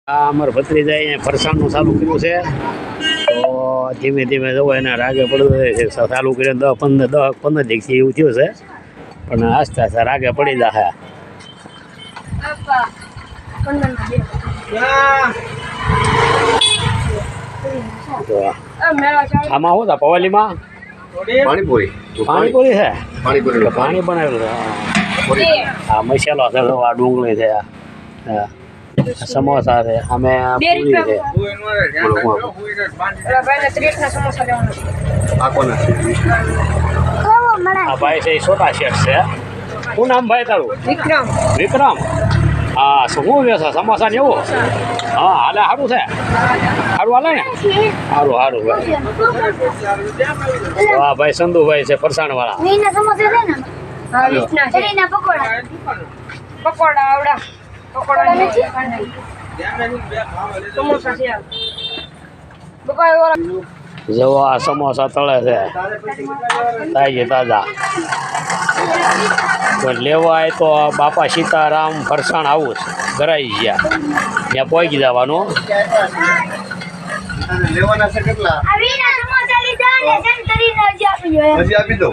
આ અમારા ભત્રીજાએ અહીંયા ફરસાણનું ચાલુ કર્યું છે તો ધીમે ધીમે જવો એના રાગે પડતું છે ચાલુ કરીને 10-15 દિવસથી એવું થયું છે પણ આસ્તે આસ્તે રાગે પડી જશે આમાં શું था પવાલીમાં પાણીપુરી પાણીપુરી છે પાણીપુરી પાણી બનાવેલું છે આ મસાલો છે આ ડુંગળી છે હા સમોસા છે અમે પૂરી છે આ ભાઈ છે છોટા શેઠ છે શું નામ ભાઈ તારું વિક્રમ હા શું વેચે સમોસા ને એવું હા હાલે સારું છે સારું હાલે ને સારું સારું ભાઈ હા ભાઈ સંધુભાઈ છે ફરસાણ વાળા પકોડા આવડા પકોડા જો આ સમોસા તળે છે તાજી તાજા લેવા આવે તો બાપા સીતારામ ફરસાણ આવું ગરાઈ ગયા ત્યાં પહોંચી જવાનું લેવાના છે કેટલા હજી આપી દો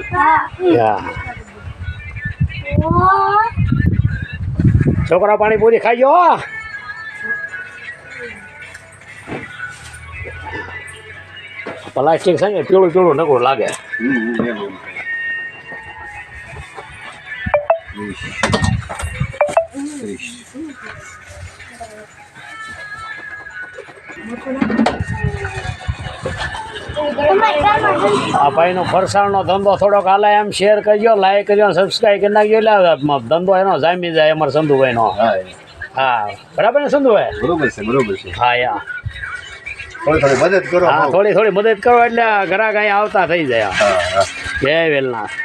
છોકરા પાણીપુરી ખાઈ ગયો પ્લાસ્ટિક છે ને પીળું પીળું નકરું લાગે આ ભાઈનો ફરસાણનો ધંધો થોડોક હાલે એમ શેર કરજો લાઈક કરજો સબસ્ક્રાઈબ કરી નાખજો એટલે ધંધો એનો જામી જાય અમારા સંધુભાઈનો હા બરાબર ને સંધુભાઈ બરોબર છે હા યા થોડી મદદ કરો હા થોડી મદદ કરો એટલે ઘરાક અહીંયા આવતા થઈ જાય જય વેલનાથ